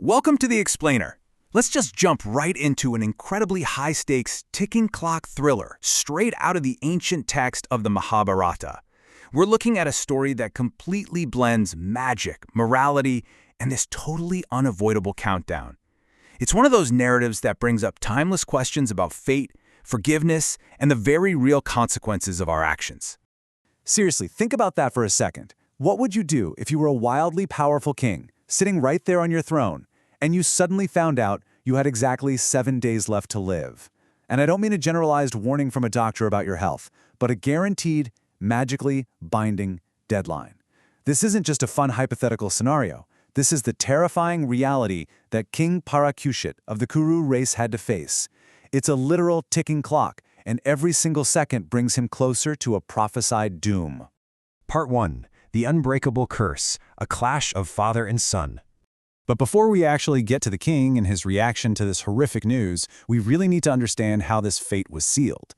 Welcome to the Explainer. Let's just jump right into an incredibly high-stakes, ticking clock thriller straight out of the ancient text of the Mahabharata. We're looking at a story that completely blends magic, morality, and this totally unavoidable countdown. It's one of those narratives that brings up timeless questions about fate, forgiveness, and the very real consequences of our actions. Seriously, think about that for a second. What would you do if you were a wildly powerful king, sitting right there on your throne, and you suddenly found out you had exactly 7 days left to live? And I don't mean a generalized warning from a doctor about your health, but a guaranteed, magically binding deadline. This isn't just a fun hypothetical scenario. This is the terrifying reality that King Parikshit of the Kuru race had to face. It's a literal ticking clock, and every single second brings him closer to a prophesied doom. Part 1. The Unbreakable Curse, a clash of father and son. But before we actually get to the king and his reaction to this horrific news, we really need to understand how this fate was sealed.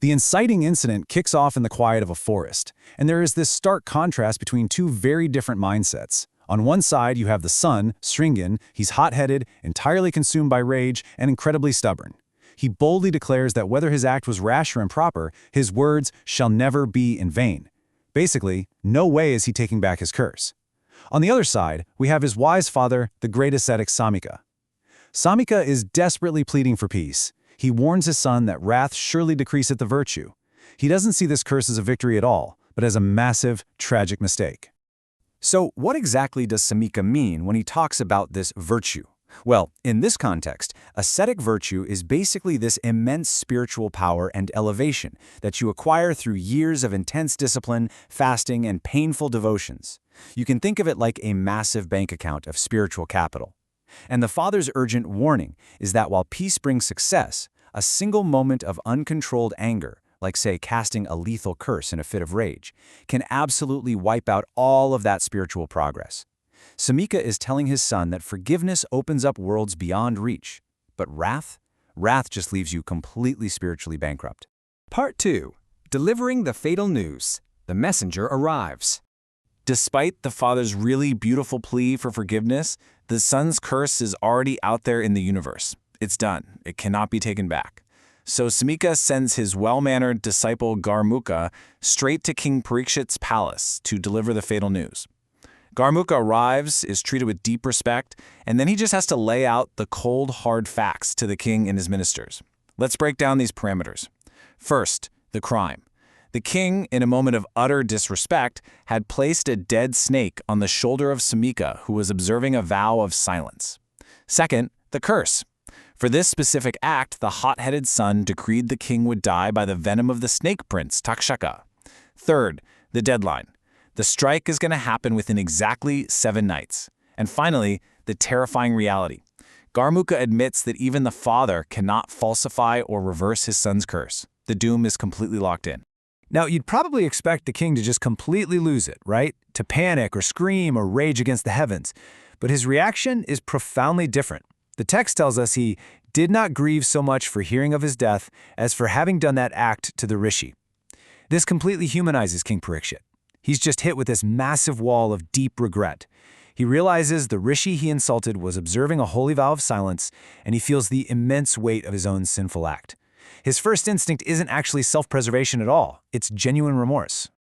The inciting incident kicks off in the quiet of a forest, and there is this stark contrast between two very different mindsets. On one side, you have the son, Sringin. He's hot-headed, entirely consumed by rage, and incredibly stubborn. He boldly declares that whether his act was rash or improper, his words shall never be in vain. Basically, no way is he taking back his curse. On the other side, we have his wise father, the great ascetic Samika. Samika is desperately pleading for peace. He warns his son that wrath surely decreaseth the virtue. He doesn't see this curse as a victory at all, but as a massive, tragic mistake. So what exactly does Samika mean when he talks about this virtue? Well, in this context, ascetic virtue is basically this immense spiritual power and elevation that you acquire through years of intense discipline, fasting, and painful devotions. You can think of it like a massive bank account of spiritual capital. And the Father's urgent warning is that while peace brings success, a single moment of uncontrolled anger, like say casting a lethal curse in a fit of rage, can absolutely wipe out all of that spiritual progress. Samika is telling his son that forgiveness opens up worlds beyond reach, but wrath just leaves you completely spiritually bankrupt. Part 2. Delivering the fatal news. The messenger arrives. Despite the father's really beautiful plea for forgiveness, the son's curse is already out there in the universe. It's done. It cannot be taken back. So Samika sends his well-mannered disciple Gaurmukha straight to King Parikshit's palace to deliver the fatal news. Gaurmukha arrives, is treated with deep respect, and then he just has to lay out the cold, hard facts to the king and his ministers. Let's break down these parameters. First, the crime. The king, in a moment of utter disrespect, had placed a dead snake on the shoulder of Samika, who was observing a vow of silence. Second, the curse. For this specific act, the hot-headed son decreed the king would die by the venom of the snake prince, Takshaka. Third, the deadline. The strike is going to happen within exactly 7 nights. And finally, the terrifying reality. Gaurmukha admits that even the father cannot falsify or reverse his son's curse. The doom is completely locked in. Now, you'd probably expect the king to just completely lose it, right? To panic or scream or rage against the heavens. But his reaction is profoundly different. The text tells us he did not grieve so much for hearing of his death as for having done that act to the rishi. This completely humanizes King Parikshit. He's just hit with this massive wall of deep regret. He realizes the rishi he insulted was observing a holy vow of silence, and he feels the immense weight of his own sinful act. His first instinct isn't actually self-preservation at all. It's genuine remorse.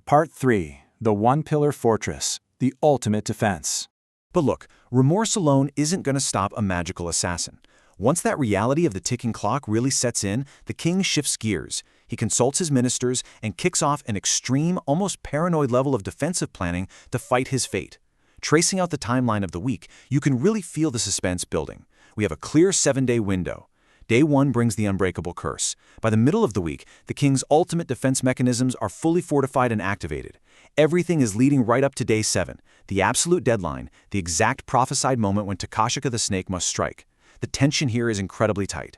Part 3. The One-Pillar Fortress. The Ultimate Defense. But look, remorse alone isn't going to stop a magical assassin. Once that reality of the ticking clock really sets in, the king shifts gears. He consults his ministers and kicks off an extreme, almost paranoid level of defensive planning to fight his fate. Tracing out the timeline of the week, you can really feel the suspense building. We have a clear 7-day window. Day 1 brings the unbreakable curse. By the middle of the week, the king's ultimate defense mechanisms are fully fortified and activated. Everything is leading right up to day 7, the absolute deadline, the exact prophesied moment when Takshaka the snake must strike. The tension here is incredibly tight.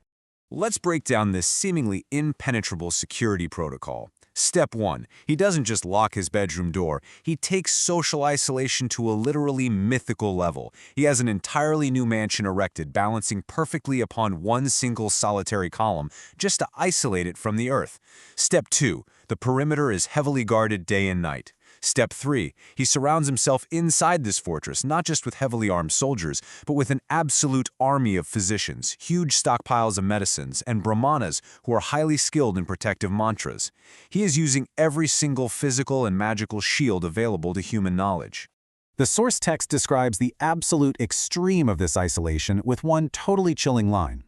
Let's break down this seemingly impenetrable security protocol. Step 1. He doesn't just lock his bedroom door. He takes social isolation to a literally mythical level. He has an entirely new mansion erected, balancing perfectly upon one single solitary column, just to isolate it from the earth. Step 2. The perimeter is heavily guarded day and night. Step 3. He surrounds himself inside this fortress, not just with heavily armed soldiers, but with an absolute army of physicians, huge stockpiles of medicines, and Brahmanas who are highly skilled in protective mantras. He is using every single physical and magical shield available to human knowledge. The source text describes the absolute extreme of this isolation with one totally chilling line.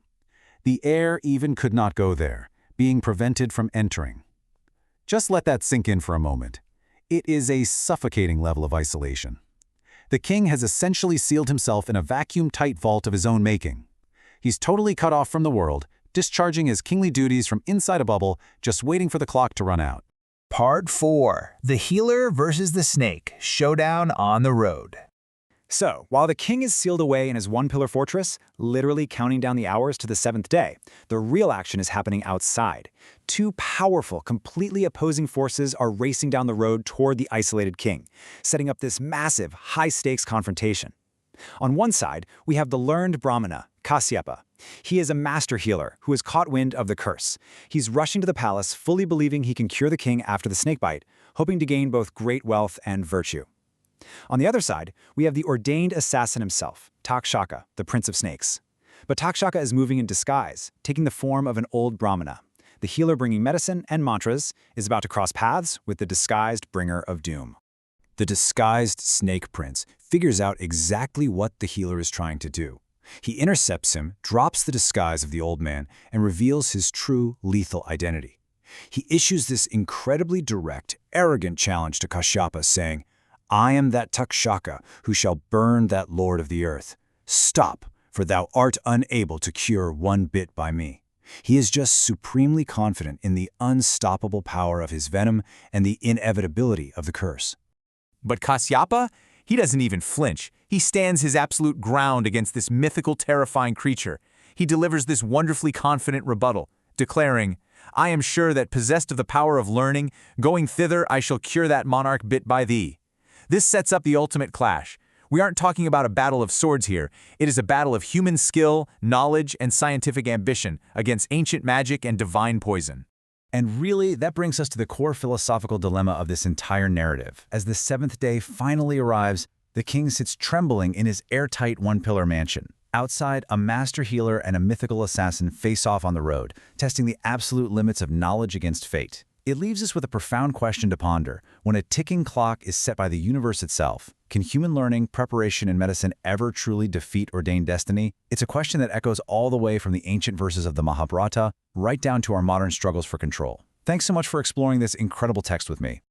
The air even could not go there, being prevented from entering. Just let that sink in for a moment. It is a suffocating level of isolation. The king has essentially sealed himself in a vacuum-tight vault of his own making. He's totally cut off from the world, discharging his kingly duties from inside a bubble, just waiting for the clock to run out. Part 4. The Healer versus the Snake. Showdown on the Road. So, while the king is sealed away in his one-pillar fortress, literally counting down the hours to the 7th day, the real action is happening outside. Two powerful, completely opposing forces are racing down the road toward the isolated king, setting up this massive, high-stakes confrontation. On one side, we have the learned Brahmana, Kasyapa. He is a master healer who has caught wind of the curse. He's rushing to the palace, fully believing he can cure the king after the snakebite, hoping to gain both great wealth and virtue. On the other side, we have the ordained assassin himself, Takshaka, the prince of snakes. But Takshaka is moving in disguise, taking the form of an old Brahmana. The healer bringing medicine and mantras is about to cross paths with the disguised bringer of doom. The disguised snake prince figures out exactly what the healer is trying to do. He intercepts him, drops the disguise of the old man, and reveals his true lethal identity. He issues this incredibly direct, arrogant challenge to Kasyapa, saying, "I am that Takshaka who shall burn that lord of the earth. Stop, for thou art unable to cure one bit by me." He is just supremely confident in the unstoppable power of his venom and the inevitability of the curse. But Kasyapa? He doesn't even flinch. He stands his absolute ground against this mythical, terrifying creature. He delivers this wonderfully confident rebuttal, declaring, "I am sure that possessed of the power of learning, going thither I shall cure that monarch bit by thee." This sets up the ultimate clash. We aren't talking about a battle of swords here. It is a battle of human skill, knowledge, and scientific ambition against ancient magic and divine poison. And really, that brings us to the core philosophical dilemma of this entire narrative. As the 7th day finally arrives, the king sits trembling in his airtight one-pillar mansion. Outside, a master healer and a mythical assassin face off on the road, testing the absolute limits of knowledge against fate. It leaves us with a profound question to ponder. When a ticking clock is set by the universe itself, can human learning, preparation, and medicine ever truly defeat ordained destiny? It's a question that echoes all the way from the ancient verses of the Mahabharata right down to our modern struggles for control. Thanks so much for exploring this incredible text with me.